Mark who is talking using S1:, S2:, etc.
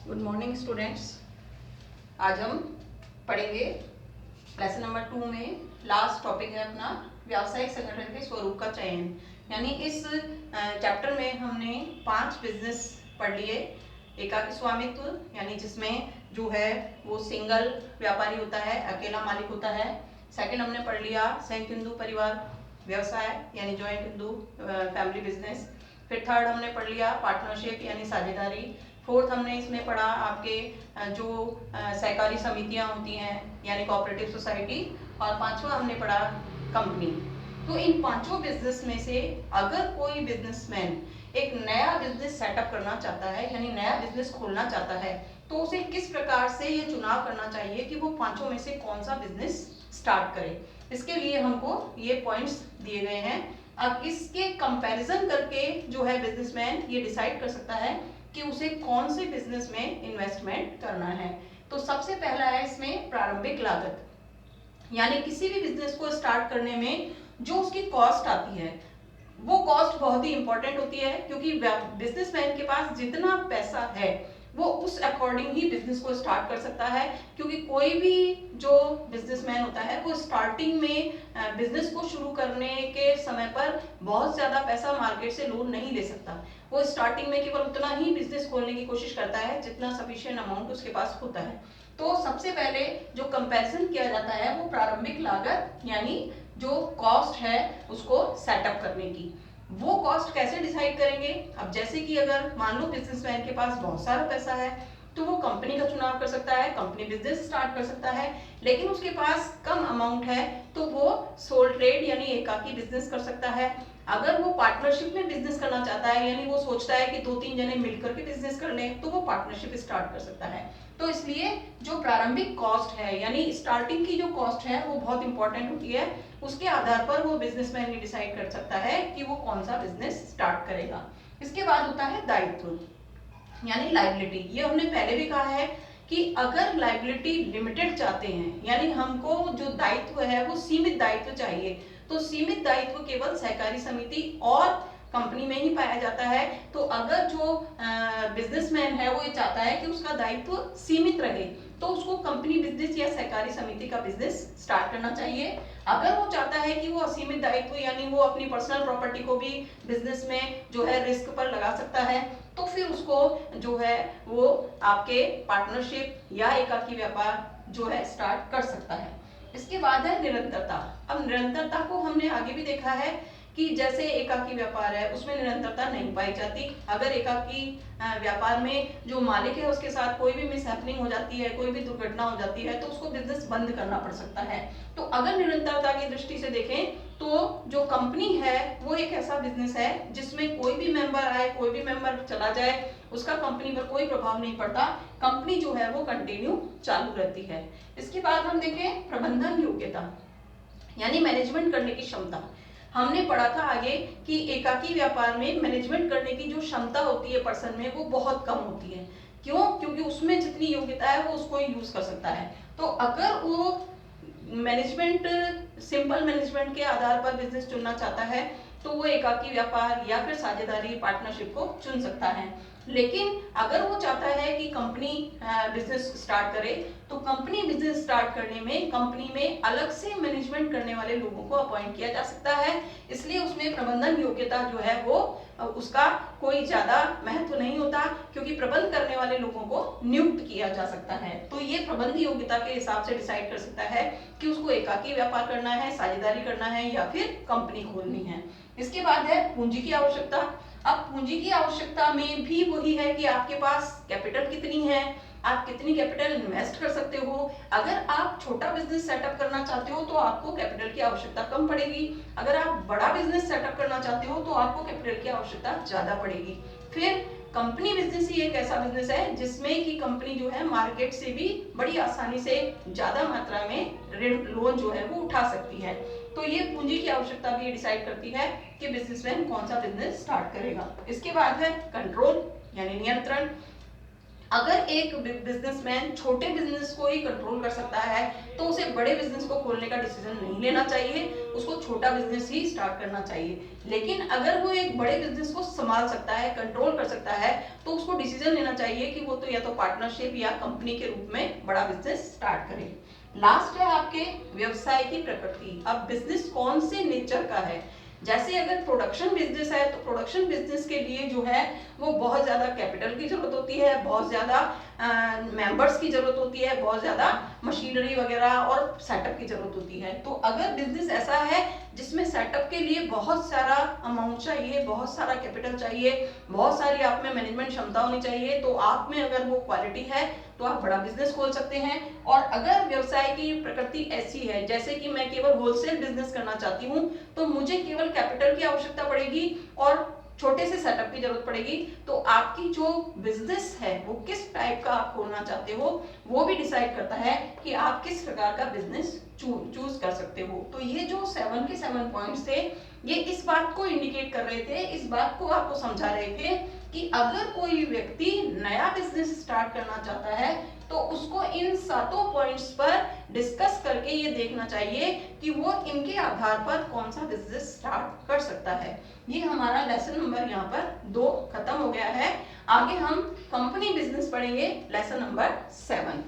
S1: Good morning students. आज हम पढ़ेंगे लेसन नंबर 2 में लास्ट टॉपिक है अपना व्यावसायिक संगठन के स्वरूप का चयन। यानी इस चैप्टर में हमने 5 बिजनेस पढ़ लिए। एकाकी स्वामित्व यानी जिसमें जो है वो सिंगल व्यापारी होता है, अकेला मालिक होता है। सेकंड हमने पढ़ लिया संयुक्त हिंदू परिवार व्यवसाय यानी जॉइंट हिंदू फैमिली बिजनेस। फिर थर्ड हमने पढ़ लिया पार्टनरशिप यानी साझेदारी। फोर्थ हमने इसमें पढ़ा आपके जो सहकारी समितियां होती हैं यानी कोऑपरेटिव सोसाइटी। और पांचवा हमने पढ़ा कंपनी। तो इन पांचों बिजनेस में से अगर कोई बिजनेसमैन एक नया बिजनेस सेटअप करना चाहता है यानी नया बिजनेस खोलना चाहता है तो उसे किस प्रकार से ये चुनाव करना चाहिए कि वो पांचों में से कौन सा बिजनेस स्टार्ट करे। इसके लिए हमको ये पॉइंट्स दिए गए हैं। अब इसके कंपैरिजन करके जो है बिजनेसमैन ये डिसाइड कर सकता है कि उसे कौन से बिजनेस में इन्वेस्टमेंट करना है। तो सबसे पहला है इसमें प्रारंभिक लागत, यानी किसी भी बिजनेस को स्टार्ट करने में जो उसकी कॉस्ट आती है वो कॉस्ट बहुत ही इंपॉर्टेंट होती है, क्योंकि बिजनेसमैन के पास जितना पैसा है वो उस अकॉर्डिंग ही बिजनेस को स्टार्ट कर सकता है। क्योंकि कोई भी जो बिजनेसमैन होता है वो स्टार्टिंग में बिजनेस को शुरू करने के समय पर बहुत ज्यादा पैसा मार्केट से लोन नहीं ले सकता। वो स्टार्टिंग में केवल उतना ही बिजनेस खोलने की कोशिश करता है जितना सफिशिएंट अमाउंट उसके पास होता है। तो सबसे पहले जो कंपैरिजन किया जाता है वो प्रारंभिक लागत यानी जो कॉस्ट है उसको सेटअप करने की। वो कॉस्ट कैसे डिसाइड करेंगे? अब जैसे कि अगर मान लो बिजनेसमैन के पास बहुत सारा पैसा है तो वो कंपनी का चुनाव कर सकता है, कंपनी बिजनेस स्टार्ट कर सकता है। लेकिन उसके पास कम अमाउंट है तो वो सोल ट्रेड यानी एकाकी बिजनेस कर सकता है। अगर वो पार्टनरशिप में बिजनेस करना चाहता है यानी वो सोचता है कि 2-3 जने मिलकर के बिजनेस कर लें तो वो पार्टनरशिप स्टार्ट कर सकता है। तो इसलिए जो प्रारंभिक कॉस्ट है यानी स्टार्टिंग की जो कॉस्ट है वो बहुत इंपॉर्टेंट होती है। उसके आधार पर वो बिजनेसमैन ये डिसाइड कर सकता है कि वो कौन सा बिजनेस स्टार्ट करेगा। इसके बाद होता है दायित्व यानी लायबिलिटी। ये हमने पहले भी कहा है कि अगर लायबिलिटी लिमिटेड चाहते हैं यानी हमको जो दायित्व है वो सीमित दायित्व चाहिए, तो सीमित दायित्व केवल सहकारी समिति और कंपनी में ही पाया जाता है। तो अगर जो बिजनेसमैन है वो ये चाहता है कि उसका दायित्व सीमित रहे तो उसको कंपनी बिजनेस या सहकारी समिति का बिजनेस स्टार्ट करना चाहिए। अगर वो चाहता है कि वो असीमित दायित्व यानी वो अपनी पर्सनल प्रॉपर्टी को भी बिजनेस में जो है रिस्क पर लगा सकता है तो फिर उसको जो है वो आपके पार्टनरशिप या एकाकी व्यापार जो है स्टार्ट कर सकता है। इसके बाद है निरंतरता। अब निरंतरता को हमने आगे भी देखा है कि जैसे एकाकी व्यापार है उसमें निरंतरता नहीं पाई जाती। अगर एकाकी व्यापार में जो मालिक है उसके साथ कोई भी मिसहैपनिंग हो जाती है, कोई भी दुर्घटना हो जाती है तो उसको बिजनेस बंद करना पड़ सकता है। तो अगर निरंतरता की दृष्टि से देखें तो जो कंपनी है वो एक ऐसा बिजनेस है जिसमें कोई भी मेंबर आए कोई भी मेंबर चला जाए उसका कंपनी पर कोई प्रभाव नहीं पड़ता, कंपनी जो है वो कंटिन्यू चालू रहती है। इसके बाद हम देखें प्रबंधन योग्यता यानी मैनेजमेंट करने की क्षमता। हमने पढ़ा था आगे कि एकाकी व्यापार में मैनेजमेंट करने की जो क्षमता होती है पर्सन में वो बहुत कम होती है। क्यों? क्योंकि उसमें जितनी योग्यता है वो उसको यूज कर सकता है। तो अगर वो मैनेजमेंट सिंपल मैनेजमेंट के आधार पर बिजनेस चुनना चाहता है तो वो एकाकी व्यापार या फिर साझेदारी पार्टनरशिप को चुन सकता है। लेकिन अगर वो चाहता है कि कंपनी बिजनेस स्टार्ट करे तो कंपनी बिजनेस स्टार्ट करने में कंपनी में अलग से मैनेजमेंट करने वाले लोगों को अपॉइंट किया जा सकता है। इसलिए उसमें प्रबंधन योग्यता जो है वो उसका कोई ज्यादा महत्व नहीं होता, क्योंकि प्रबंध करने वाले लोगों को नियुक्त किया जा सकता है। तो ये प्रबंध योग्यता के हिसाब से डिसाइड कर सकता है कि उसको एकाकी व्यापार करना है, साझेदारी करना है या फिर कंपनी खोलनी है। इसके बाद है पूंजी की आवश्यकता। अब पूंजी की आवश्यकता में भी वही है कि आपके पास कैपिटल कितनी है, आप कितनी कैपिटल इन्वेस्ट कर सकते हो। अगर आप छोटा बिजनेस सेटअप करना चाहते हो तो आपको कैपिटल की आवश्यकता कम पड़ेगी। अगर आप बड़ा बिजनेस सेटअप करना चाहते हो तो आपको कैपिटल की आवश्यकता ज्यादा पड़ेगी। फिर कंपनी बिजनेस ही एक ऐसा बिजनेस है जिसमें कि कंपनी जो है मार्केट से भी बड़ी आसानी से ज्यादा मात्रा में ऋण लोन जो है वो उठा सकती है। तो ये पूंजी की आवश्यकता भी डिसाइड करती है कि बिजनेसमैन कौन सा बिजनेस स्टार्ट करेगा। इसके बाद है कंट्रोल यानी नियंत्रण। अगर एक बिजनेसमैन छोटे बिजनेस को ही कंट्रोल कर सकता है तो उसे बड़े बिजनेस को खोलने का डिसीजन नहीं लेना चाहिए, उसको छोटा बिजनेस ही स्टार्ट करना चाहिए। लेकिन अगर वो एक बड़े बिजनेस को संभाल सकता है, कंट्रोल कर सकता है, तो उसको डिसीजन लेना चाहिए कि वो तो या तो पार्टनरशिप या कंपनी के रूप में बड़ा बिजनेस स्टार्ट करे। लास्ट है आपके व्यवसाय की प्रकृति। अब बिजनेस कौन से नेचर का है। जैसे अगर प्रोडक्शन बिजनेस है तो प्रोडक्शन बिजनेस के लिए जो है वो बहुत ज़्यादा कैपिटल की जरूरत होती है, बहुत ज़्यादा मेंबर्स की जरूरत होती है, बहुत ज़्यादा मशीनरी वगैरह और सेटअप की जरूरत होती है। तो अगर बिजनेस ऐसा है जिसमें सेटअप के लिए बहुत सारा अमाउंट चाहिए, बहुत सारा कैपिटल चाहिए, बहुत सारी आप में मैनेजमेंट क्षमता होनी चाहिए, तो आप में अगर वो क्वालिटी है तो आप बड़ा बिजनेस खोल सकते हैं। और अगर व्यवसाय की प्रकृति ऐसी है जैसे कि मैं केवल होलसेल बिजनेस करना चाहती हूँ तो मुझे केवल कैपिटल की आवश्यकता पड़ेगी और छोटे से सेटअप की जरूरत पड़ेगी, तो आपकी जो बिजनेस है वो किस टाइप का आप खोलना चाहते हो वो भी डिसाइड करता है कि आप किस प्रकार का बिजनेस चूज कर सकते हो। तो ये जो 7 के 7 पॉइंट्स थे ये इस बात को इंडिकेट कर रहे थे, इस बात को आपको समझा रहे थे कि अगर कोई व्यक्ति नया बिजनेस स्टार्ट करना चाहता है तो उसको इन 7 पॉइंट्स पर डिस्कस करके ये देखना चाहिए कि वो इनके आधार पर कौन सा बिजनेस स्टार्ट कर सकता है। ये हमारा लेसन नंबर यहाँ पर 2 खत्म हो गया है। आगे हम कंपनी बिजनेस पढ़ेंगे, लेसन नंबर 7।